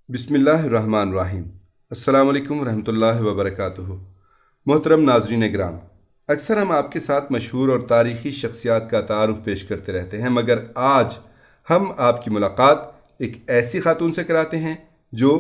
बिस्मिल्लाहिर्रहमानिर्रहीम। अस्सलाम वालेकुम रहमतुल्लाहि व बरकातुहू। मोहतरम नाज़रीन इकराम, अक्सर हम आपके साथ मशहूर और तारीख़ी शख्सियात का तारुफ पेश करते रहते हैं, मगर आज हम आपकी मुलाकात एक ऐसी खातून से कराते हैं जो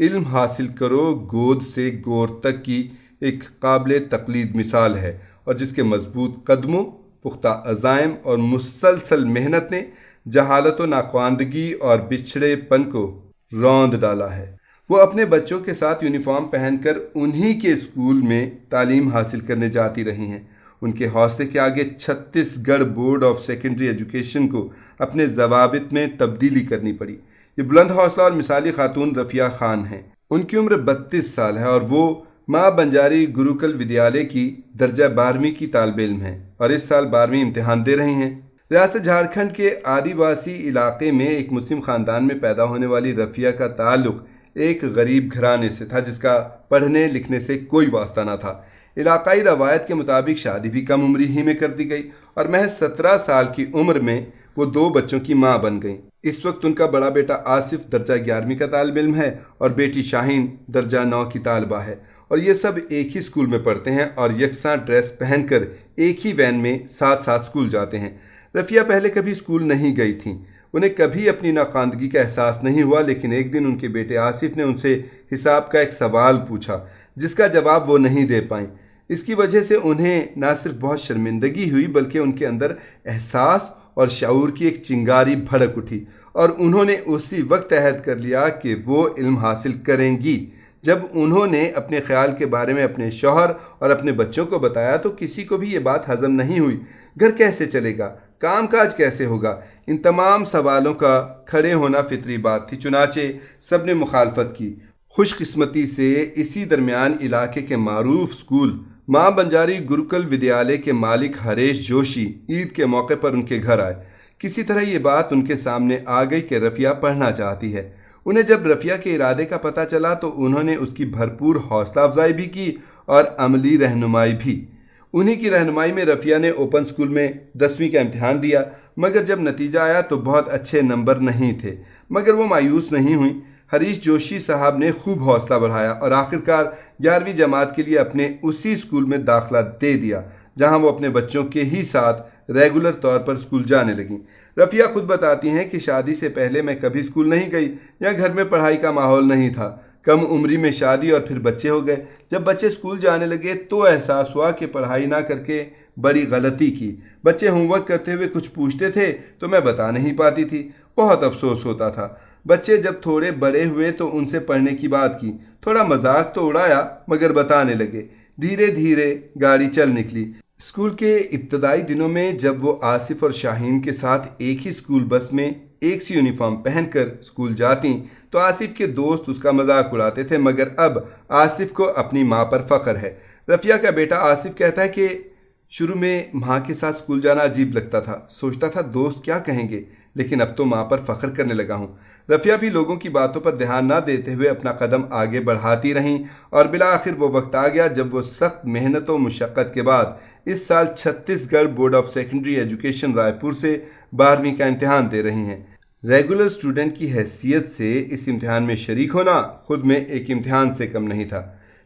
इल्म हासिल करो गोद से गोर तक की एक काबिल तक़लीद मिसाल है और जिसके मजबूत कदमों, पुख्ता अज़ाइम और मुसलसल मेहनत ने जहालत व नाख्वानदगी और बिछड़ेपन को रौंद डाला है। वो अपने बच्चों के साथ यूनिफॉर्म पहनकर उन्हीं के स्कूल में तालीम हासिल करने जाती रही हैं। उनके हौसले के आगे Chhattisgarh board of secondary education को अपने ज़वाबित में तब्दीली करनी पड़ी। ये बुलंद हौसला और मिसाली खातून रफ़िया खान हैं। उनकी उम्र 32 साल है और वो माँ बंजारी गुरुकुल विद्यालय की दर्जा 12वीं की तालिब इल्म हैं और इस साल 12वीं इम्तिहान दे रही हैं। रियासत झारखंड के आदिवासी इलाके में एक मुस्लिम ख़ानदान में पैदा होने वाली रफ़िया का ताल्लुक़ एक गरीब घराने से था जिसका पढ़ने लिखने से कोई वास्ता न था। इलाकाई रवायत के मुताबिक शादी भी कम उम्र ही में कर दी गई और महज 17 साल की उम्र में वो 2 बच्चों की माँ बन गईं। इस वक्त उनका बड़ा बेटा आसिफ दर्जा 11वीं का तालिब इल्म है और बेटी शाहीन दर्जा 9 की तालिबा है और ये सब एक ही स्कूल में पढ़ते हैं और यकसां ड्रेस पहनकर एक ही वैन में साथ साथ स्कूल जाते हैं। रफ़िया पहले कभी स्कूल नहीं गई थीं। उन्हें कभी अपनी नाख्वानदगी का एहसास नहीं हुआ, लेकिन एक दिन उनके बेटे आसिफ ने उनसे हिसाब का एक सवाल पूछा जिसका जवाब वो नहीं दे पाईं। इसकी वजह से उन्हें न सिर्फ बहुत शर्मिंदगी हुई बल्कि उनके अंदर एहसास और शऊर की एक चिंगारी भड़क उठी और उन्होंने उसी वक्त अहद कर लिया कि वो इल्म हासिल करेंगी। जब उन्होंने अपने ख्याल के बारे में अपने शौहर और अपने बच्चों को बताया तो किसी को भी ये बात हजम नहीं हुई। घर कैसे चलेगा, काम काज कैसे होगा, इन तमाम सवालों का खड़े होना फितरी बात थी। चुनाचे सब ने मुखालफत की। खुशकिस्मती से इसी दरमियान इलाके के मारूफ स्कूल माँ बंजारी गुरुकुल विद्यालय के मालिक हरेश जोशी ईद के मौके पर उनके घर आए। किसी तरह ये बात उनके सामने आ गई कि रफ़िया पढ़ना चाहती है। उन्हें जब रफ़िया के इरादे का पता चला तो उन्होंने उसकी भरपूर हौसला अफजाई भी की और अमली रहनुमाई भी। उन्हीं की रहनुमाई में रफ़िया ने ओपन स्कूल में 10वीं का इम्तिहान दिया, मगर जब नतीजा आया तो बहुत अच्छे नंबर नहीं थे, मगर वो मायूस नहीं हुई। हरीश जोशी साहब ने खूब हौसला बढ़ाया और आखिरकार 11वीं जमात के लिए अपने उसी स्कूल में दाखिला दे दिया जहां वो अपने बच्चों के ही साथ रेगुलर तौर पर स्कूल जाने लगीं। रफ़िया खुद बताती हैं कि शादी से पहले मैं कभी स्कूल नहीं गई या घर में पढ़ाई का माहौल नहीं था। कम उम्री में शादी और फिर बच्चे हो गए। जब बच्चे स्कूल जाने लगे तो एहसास हुआ कि पढ़ाई ना करके बड़ी गलती की। बच्चे होमवर्क करते हुए कुछ पूछते थे तो मैं बता नहीं पाती थी, बहुत अफसोस होता था। बच्चे जब थोड़े बड़े हुए तो उनसे पढ़ने की बात की, थोड़ा मजाक तो उड़ाया मगर बताने लगे। धीरे धीरे गाड़ी चल निकली। स्कूल के इब्तदाई दिनों में जब वो आसिफ और शाहीन के साथ एक ही स्कूल बस में एक सी यूनिफॉर्म पहनकर स्कूल जाती तो आसिफ के दोस्त उसका मजाक उड़ाते थे, मगर अब आसिफ को अपनी माँ पर फ़ख्र है। रफ़िया का बेटा आसिफ कहता है कि शुरू में माँ के साथ स्कूल जाना अजीब लगता था, सोचता था दोस्त क्या कहेंगे, लेकिन अब तो माँ पर फ़ख्र करने लगा हूँ। रफ़िया भी लोगों की बातों पर ध्यान ना देते हुए अपना कदम आगे बढ़ाती रहीं और बिला आखिर वो वक्त आ गया जब वो सख्त मेहनत व मुशक्क़त के बाद इस साल Chhattisgarh board of secondary education Raipur से 12वीं का इम्तिहान दे रही हैं। रेगुलर स्टूडेंट की हैसियत से इस इम्तिहान में शरीक होना खुद में एक इम्तिहान से कम नहीं था।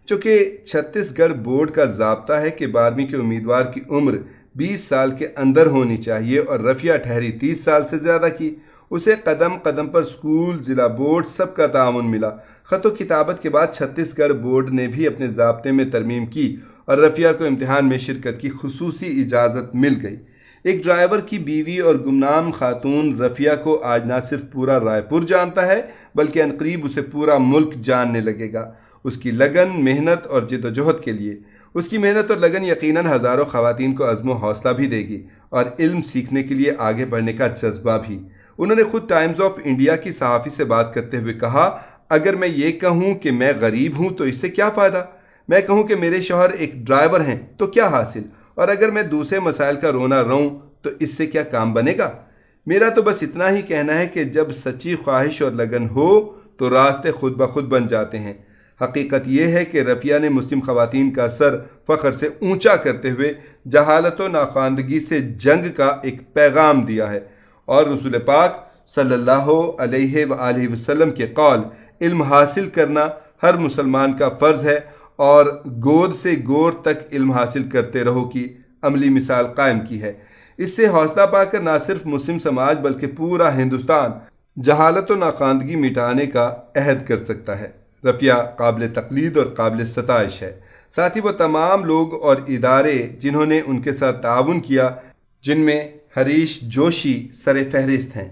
चूँकि छत्तीसगढ़ बोर्ड का ज़ाब्ता है कि 12वीं के उम्मीदवार की उम्र 20 साल के अंदर होनी चाहिए और रफ़िया ठहरी 30 साल से ज़्यादा की। उसे कदम कदम पर स्कूल, ज़िला बोर्ड सबका ताउन मिला। ख़त व किताबत के बाद छत्तीसगढ़ बोर्ड ने भी अपने ज़ाब्ते में तरमीम की और रफ़िया को इम्तिहान में शिरकत की खुसूसी इजाज़त मिल गई। एक ड्राइवर की बीवी और गुमनाम खातून रफ़िया को आज ना सिर्फ पूरा रायपुर जानता है बल्कि अनकरीब उसे पूरा मुल्क जानने लगेगा। उसकी लगन, मेहनत और जिद्दोजहद के लिए। उसकी मेहनत और लगन यकीनन हज़ारों ख़वातीन को अज़्म व हौसला भी देगी और इल्म सीखने के लिए आगे बढ़ने का जज्बा भी। उन्होंने खुद टाइम्स ऑफ इंडिया की सहाफ़ी से बात करते हुए कहा, अगर मैं ये कहूँ कि मैं गरीब हूँ तो इससे क्या फ़ायदा। मैं कहूँ कि मेरे शौहर एक ड्राइवर हैं तो क्या हासिल, और अगर मैं दूसरे मसाइल का रोना रोऊं तो इससे क्या काम बनेगा। मेरा तो बस इतना ही कहना है कि जब सच्ची ख्वाहिश और लगन हो तो रास्ते खुद ब खुद बन जाते हैं। हकीकत यह है कि रफ़िया ने मुस्लिम ख़वातीन का सर फ़ख्र से ऊंचा करते हुए जहालत व नाख्वानदगी से जंग का एक पैगाम दिया है और रसूल पाक सल्लल्लाहु अलैहि वसल्लम के कौल علم حاصل کرنا ہر مسلمان کا فرض ہے اور گود سے گور تک علم حاصل کرتے رہو کی عملی مثال قائم کی ہے۔ اس سے حوصلہ پا کر نہ صرف مسلم سماج بلکہ پورا ہندوستان جہالت و ناخواندگی مٹانے کا عہد کر سکتا ہے۔ رفیہ قابل تقلید اور قابل ستائش ہے، ساتھ ہی وہ تمام لوگ اور ادارے جنہوں نے ان کے ساتھ تعاون کیا، جن میں ہریش جوشی سر فہرست ہیں۔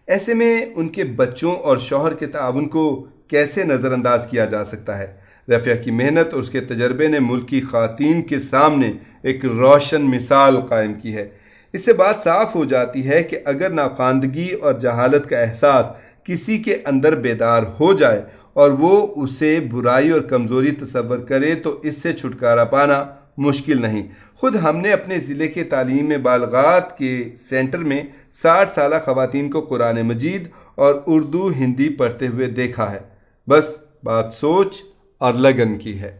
ایسے میں ان کے بچوں اور شوہر کے تعاون کو کیسے نظر انداز کیا جا سکتا ہے؟ رفیہ کی محنت اور اس کے تجربے نے ملک کی خواتین کے سامنے ایک روشن مثال قائم کی ہے۔ اس سے بات صاف ہو جاتی ہے کہ اگر ناخواندگی اور جہالت کا احساس کسی کے اندر بیدار ہو جائے اور وہ اسے برائی اور کمزوری تصور کرے تو اس سے چھٹکارا پانا مشکل نہیں۔ خود ہم نے اپنے ضلع کے تعلیم بالغات کے سینٹر میں 60 سالہ خواتین کو قرآن مجید اور اردو ہندی پڑھتے ہوئے دیکھا ہے۔ بس بات سوچ اور لگن کی ہے۔